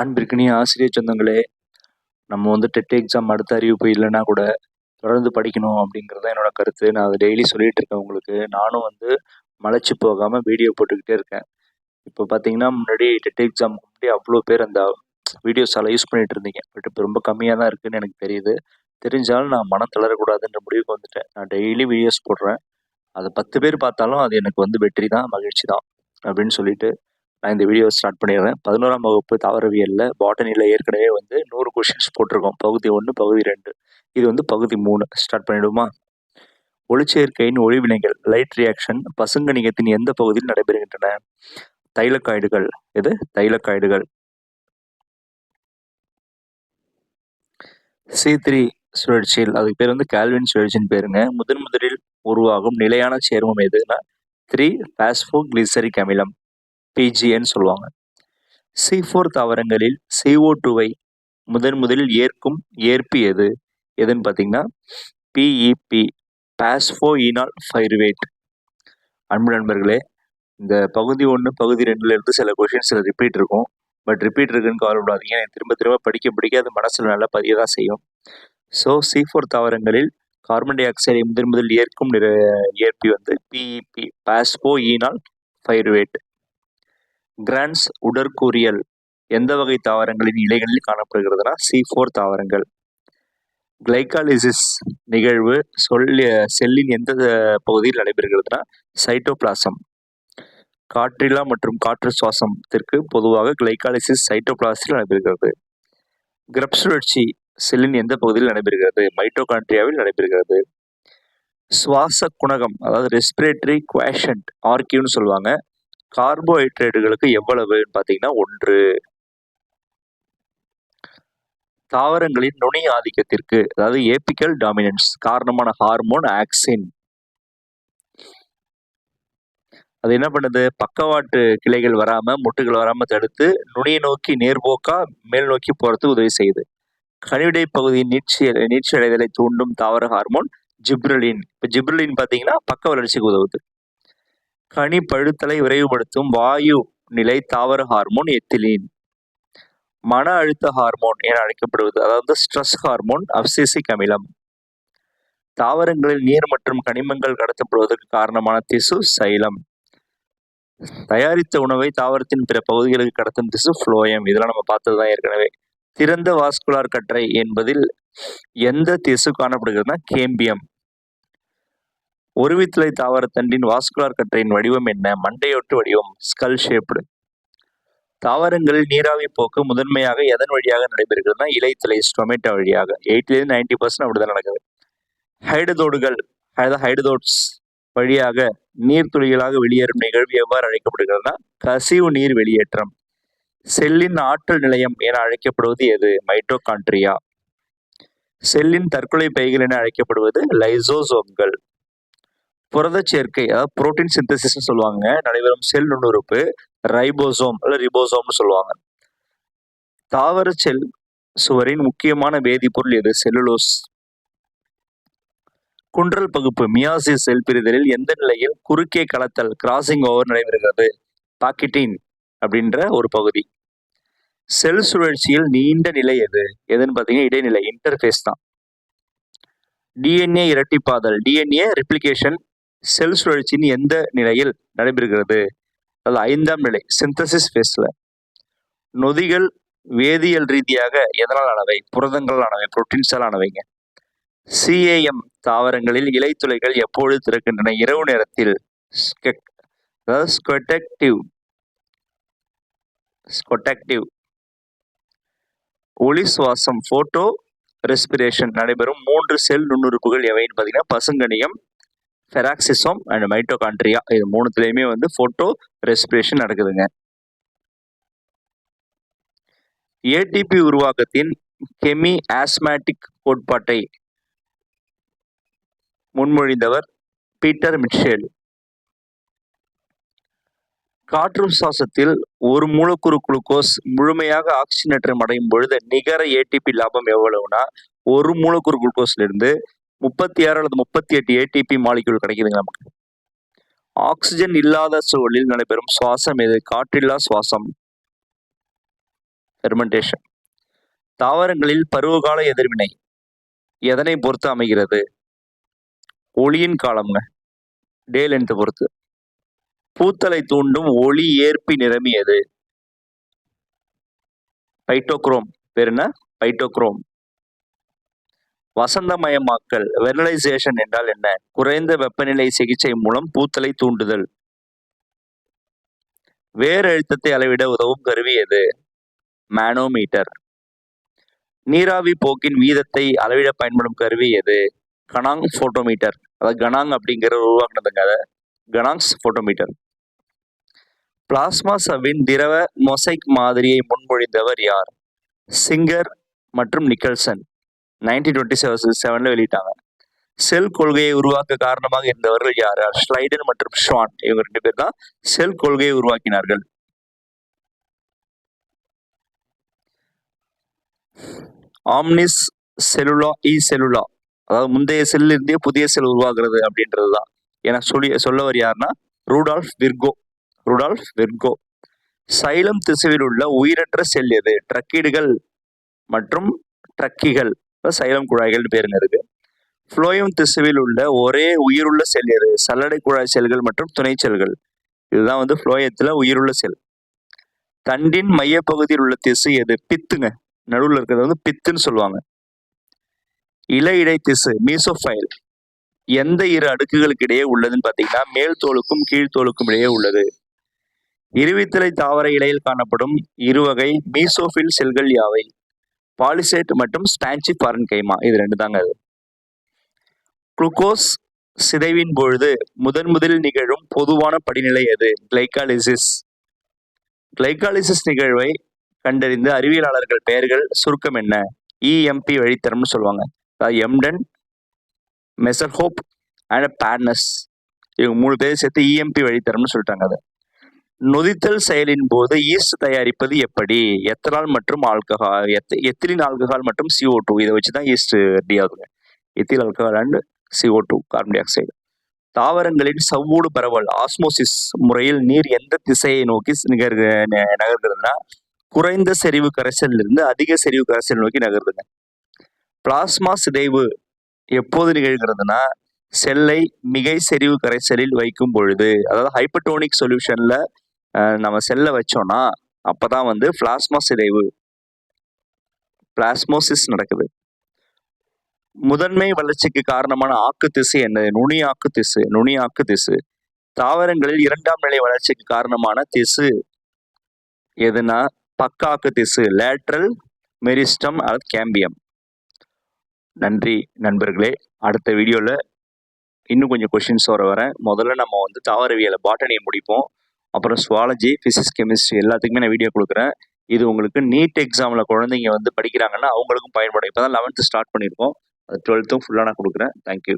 அன்பிற்கினிய ஆசிரியர் சொந்தங்களே, நம்ம டெட் எக்ஸாம் அடுத்த அறிவிப்பு இல்லைன்னா கூட தொடர்ந்து படிக்கணும் அப்படிங்கிறது தான் என்னோட கருத்து. நான் அதை டெய்லி சொல்லிட்டு இருக்கேன் உங்களுக்கு. நானும் மலைச்சு போகாம வீடியோ போட்டுக்கிட்டே இருக்கேன். இப்போ பார்த்தீங்கன்னா, முன்னாடி டெட் எக்ஸாமுக்கு முன்னாடி அவ்வளோ பேர் அந்த வீடியோஸால யூஸ் பண்ணிட்டு இருந்தீங்க. பட் இப்போ ரொம்ப கம்மியாக தான் இருக்குன்னு எனக்கு தெரியுது. தெரிஞ்சாலும் நான் மனம் தளரக்கூடாதுன்ற முடிவுக்கு வந்துட்டேன். நான் டெய்லி வீடியோஸ் போடுறேன். அதை 10 பேர் பார்த்தாலும் அது எனக்கு வெற்றி தான், மகிழ்ச்சி தான் அப்படின்னு சொல்லிட்டு நான் இந்த வீடியோ ஸ்டார்ட் பண்ணிடுறேன். 11ஆம் வகுப்பு தாவரவியல்ல பாட்டனில ஏற்கனவே 100 கொஷின்ஸ் போட்டிருக்கோம். பகுதி 1, பகுதி 2. இது பகுதி 3. ஸ்டார்ட் பண்ணிடுமா? ஒளிச்சேர்க்கையின் ஒளிவினைகள் லைட் ரியாக்ஷன் பசுங்கணிகத்தின் எந்த பகுதியில் நடைபெறுகின்றன? தைலக்காய்டுகள். எது? தைலக்காய்டுகள். C3 சுழற்சியில், அதுக்கு பேர் கால்வின் சுழற்சின்னு பேருங்க. முதலில் உருவாகும் நிலையான சேர்மம் எதுனா 3-பாஸ்போகிளிசரிக் அமிலம், PGN சொல்லுவாங்க. C4 தாவரங்களில் CO2வை முதலில் ஏற்கும் ஏற்பி எதுன்னு பார்த்தீங்கன்னா PEP, பாஸ்போஈனால் பைருவேட். அன்பு நண்பர்களே, இந்த பகுதி 1, பகுதி 2ல இருந்து சில கொஷின்ஸ் ரிப்பீட் இருக்கும். பட் ரிப்பீட் இருக்குன்னு கவலைப்படாதீங்க. எனக்கு திரும்ப படிக்க அது மனசுல நல்லா பதிய தான் செய்யும். ஸோ C4 தாவரங்களில் கார்பன் டை ஆக்சைடை முதலில் ஏற்கும் ஏற்பி PEP, பாஸ்போஈனால் பைருவேட். கிரான்ஸ் உடற்கூறியல் எந்த வகை தாவரங்களின் இலைகளில் காணப்படுகிறதுனா C4 தாவரங்கள். கிளைகாலிசிஸ் நிகழ்வு செல்லின் எந்த பகுதியில் நடைபெறுகிறதுனா சைட்டோபிளாசம். காற்றில்லா மற்றும் காற்று சுவாசத்திற்கு பொதுவாக கிளைகாலிசிஸ் சைட்டோபிளாசத்தில் நடைபெறுகிறது. கிரப் சுழற்சி செல்லின் எந்த பகுதியில் நடைபெறுகிறது? மைட்டோகாண்ட்ரியாவில் நடைபெறுகிறது. சுவாச குணகம், அதாவது ரெஸ்பிரேட்டரி குவாஷன்ட், RQன்னு சொல்லுவாங்க. கார்போஹைட்ரேட்டுகளுக்கு எவ்வளவுன்னு பார்த்தீங்கன்னா 1. தாவரங்களின் நுனி ஆதிக்கத்திற்கு, அதாவது ஏபிக்கல் டாமினன்ஸ் காரணமான ஹார்மோன் ஆக்சின். அது என்ன பண்ணுது? பக்கவாட்டு கிளைகள் வராம, முட்டுகள் வராம தடுத்து நுனியை நோக்கி நேர்போக்கா மேல் நோக்கி போறதுக்கு உதவி செய்யுது. கனிவிடை பகுதியின் நீட்சி அடைதலை தூண்டும் தாவர ஹார்மோன் ஜிப்ரலின். இப்போ ஜிப்ரலின் பார்த்தீங்கன்னா பக்க வளர்ச்சிக்கு உதவுது. கனி பழுத்தலை விரைவுபடுத்தும் வாயு நிலை தாவர ஹார்மோன் எத்திலீன். மன அழுத்த ஹார்மோன் என அழைக்கப்படுவது, அதாவது ஸ்ட்ரெஸ் ஹார்மோன் அப்சிசிக் அமிலம். தாவரங்களில் நீர் மற்றும் கனிமங்கள் கடத்தப்படுவதற்கு காரணமான திசு சைலம். தயாரித்த உணவை தாவரத்தின் பிற பகுதிகளுக்கு கடத்தும் திசு புளோயம். இதெல்லாம் நம்ம பார்த்ததுதான் ஏற்கனவே. திறந்த வாஸ்குலார் கற்றை என்பதில் எந்த திசு காணப்படுகிறதுனா கேம்பியம். ஒருவித்தலை தாவரத்தண்டின் வாஸ்குலார் கற்றையின் வடிவம் என்ன? மண்டையோட்டு வடிவம், ஸ்கல் ஷேப்டு. தாவரங்களில் நீராவி போக்கு முதன்மையாக எதன் வழியாக நடைபெறுகிறதுனா இலைத்தலை, ஸ்டொமேட்டா வழியாக. 80-90% அப்படிதான் நடக்குது. ஹைடதோடுகள், ஹைடதோட்ஸ் வழியாக நீர்த்துளிகளாக வெளியேறும் நிகழ்வு எவ்வாறு அழைக்கப்படுகிறதுனா கசிவு நீர் வெளியேற்றம். செல்லின் ஆற்றல் நிலையம் என அழைக்கப்படுவது எது? மைட்டோகாண்ட்ரியா. செல்லின் தற்கொலை பைகள் என அழைக்கப்படுவது லைசோசோம்கள். புரத சேர்க்கை, அதாவது புரோட்டீன் சிந்தசிஸ் சொல்லுவாங்க, நடைபெறும் செல் நுண்ணுறுப்பு ரைபோசோம் அல்ல ரிபோசோம்னு சொல்லுவாங்க. தாவர செல் சுவரின் முக்கியமான வேதிப்பொருள் எது? செல்லுலோஸ். குன்றல் பகுப்பு மியாசிஸ் செல் பிரிதலில் எந்த நிலையில் குறுக்கே கலத்தல் கிராசிங் ஓவர் நடைபெறுகிறது? பாக்கெட்டின் அப்படின்ற ஒரு பகுதி. செல் சுழற்சியில் நீண்ட நிலை எதுன்னு பார்த்தீங்கன்னா இடைநிலை, இன்டர்ஃபேஸ் தான். டிஎன்ஏ இரட்டிப்பாதல், டிஎன்ஏ ரெப்ளிகேஷன் செல் சுழற்சியின் எந்த நிலையில் நடைபெறுகிறது? அது 5ஆம் நிலை, சிந்தசிஸ் ஃபேஸ்ல. நொதிகள் வேதியியல் ரீதியாக எதனால் ஆனவை? புரதங்கள் ஆனவை, புரோட்டீன்ஸால் ஆனவைங்க. CAM தாவரங்களில் இலைத்துளைகள் எப்பொழுது திறக்கின்றன? இரவு நேரத்தில். ஸ்கொட்டாக்டிவ். ஒளி சுவாசம், போட்டோ ரெஸ்பிரேஷன் நடைபெறும் 3 செல் நுண்ணுறுப்புகள் எவைன்னு பார்த்தீங்கன்னா பசுங்கணியம், பெராக்சிசோம் அண்ட் மைட்டோகாண்ட்ரியா. இது 3த்துலயுமே போட்டோ ரெஸ்பிரேஷன் நடக்குதுங்க. ATP உருவாக்கத்தின் கெமி ஆஸ்மேட்டிக் கோட்பாட்டை முன்மொழிந்தவர் பீட்டர் மிட்ஷேல். காற்று சுவாசத்தில் ஒரு மூலக்கூறு குளுக்கோஸ் முழுமையாக ஆக்சிஜனேற்றம் அடையும் பொழுது நிகர ATP லாபம் எவ்வளவுனா, ஒரு மூலக்கூறு குளுக்கோஸ்ல இருந்து 36 அல்லது 38 ATP மாலிக்யூல் கிடைக்குதுங்க நமக்கு. ஆக்சிஜன் இல்லாத சூழலில் நடைபெறும் சுவாசம் எது? காற்றில்லா சுவாசம். ஃபெர்மெண்டேஷன். தாவரங்களில் பருவகால எதிர்வினை எதனை பொறுத்து அமைகிறது? ஒளியின் காலம்ங்க, டே லென்த் பொறுத்து. பூத்தலை தூண்டும் ஒளி ஏற்பி நிறமி எது? பைட்டோக்ரோம். பேர் என்ன? பைட்டோக்ரோம். வசந்தமயமாக்கல் வெர்னலைசேஷன் என்றால் என்ன? குறைந்த வெப்பநிலை சிகிச்சை மூலம் பூத்தலை தூண்டுதல். வேர் அழுத்தத்தை அளவிட உதவும் கருவி எது? மேனோமீட்டர். நீராவி போக்கின் வீதத்தை அளவிட பயன்படும் கருவி எது? கனாங் போட்டோமீட்டர். அதாவது கனாங் அப்படிங்கிற உருவாக்குனதுங்க, கனாங்ஸ் போட்டோமீட்டர். பிளாஸ்மா சவ்வின் திரவ மொசைக் மாதிரியை முன்மொழிந்தவர் யார்? சிங்கர் மற்றும் நிக்கல்சன் 1927 வெளியிட்டாங்க. செல் கொள்கையை உருவாக்க காரணமாக இருந்தவர்கள் யார்? ஸ்லைடன் மற்றும் ஷான். இவங்க 2 பேர் தான் செல் கொள்கையை உருவாக்கினார்கள். ஆம்னிஸ் செல்லுலா இ செல்லுலா, அதாவது முந்தைய செல்லில் இருந்தே புதிய செல் உருவாகிறது அப்படின்றது தான் என சொல்லவர் யாருன்னா ரூடால்ஃப் விர்கோ. சைலம் திசுவில் உள்ள உயிரற்ற செல் எது? ட்ரக்கீடுகள் மற்றும் ட்ரக்கிகள், சைலம் குழாய்கள் பேருங்க இருக்கு. புளோயம் திசுவில் உள்ள ஒரே உயிருள்ள செல் எது? சல்லடை குழாய் செல்கள் மற்றும் துணை செல்கள். இதுதான் புளோயத்துல உயிருள்ள செல். தண்டின் மையப்பகுதியில் உள்ள திசு எது? பித்துங்க. நடுவில் இருக்கிறது பித்துன்னு சொல்லுவாங்க. இலை இடை திசு மீசோஃபைல் எந்த 2 அடுக்குகளுக்கு இடையே உள்ளதுன்னு பார்த்தீங்கன்னா மேல் தோலுக்கும் கீழ்த்தோலுக்கும் இடையே உள்ளது. இருவித்தலை தாவர இலையில் காணப்படும் இருவகை மீசோஃபில் செல்கள் யாவை? பாலிசேட் மற்றும் ஸ்பாஞ்சிபாரன்கைமா. இது 2 தாங்க அது. குளுக்கோஸ் சிதைவின் பொழுது முதலில் நிகழும் பொதுவான படிநிலை எது? கிளைகாலிசிஸ் நிகழ்வை கண்டறிந்த அறிவியலாளர்கள் பெயர்கள் சுருக்கம் என்ன? EMP வழித்தரம்னு சொல்லுவாங்க. அதாவது எம்டன், மெசர்ஹோப் அண்ட் பேட்னஸ், இவங்க 3 பேர் சேர்த்து EMP வழித்தரம்னு சொல்லிட்டாங்க. அதை நொதித்தல் செயலின் போது ஈஸ்ட் தயாரிப்பது எப்படி? எத்தனால் மற்றும் ஆல்கஹால், எத்திலின் ஆல்கஹால் மற்றும் CO2. இதை வச்சுதான் ஈஸ்ட் ரெடி ஆகுதுங்க. Ethyl alcohol and CO2 carbon di oxide. தாவரங்களின் சவ்வூடு பரவல் ஆஸ்மோசிஸ் முறையில் நீர் எந்த திசையை நோக்கி நகர்கிறதுனா குறைந்த செறிவு கரைசலிலிருந்து அதிக செறிவு கரைசல் நோக்கி நகருதுங்க. பிளாஸ்மா சிதைவு எப்போது நிகழ்கிறதுனா செல்லை மிகை செறிவு கரைசலில் வைக்கும் பொழுது, அதாவது ஹைப்பர்டோனிக் சொல்யூஷன்ல நம்ம செல்லை வச்சோம்னா அப்பதான் பிளாஸ்மா சிதைவு, பிளாஸ்மோசிஸ் நடக்குது. முதன்மை வளர்ச்சிக்கு காரணமான ஆக்கு திசு என்னது? நுனியாக்கு திசு. தாவரங்களில் 2ஆம் நிலை வளர்ச்சிக்கு காரணமான திசு எதுனா பக்காக்கு திசு, லேட்ரல் மெரிஸ்டம் அல்லது கேம்பியம். நன்றி நண்பர்களே. அடுத்த வீடியோல இன்னும் கொஞ்சம் கொஸ்டின்ஸ் வரேன். முதல்ல நம்ம தாவரவியலை பாட்டனியை முடிப்போம். அப்புறம் சுவாலஜி, பிசிக்ஸ், கெமிஸ்ட்ரி எல்லாத்துக்குமே நான் வீடியோ கொடுக்குறேன். இது உங்களுக்கு நீட் எக்ஸாம்ல குழந்தைங்க படிக்கிறாங்கன்னா அவங்களுக்கும் பயன்படும். இப்போதான் 11th ஸ்டார்ட் பண்ணியிருக்கோம். அது 12th ஃபுல்லாக நான் கொடுக்குறேன். தேங்க்யூ.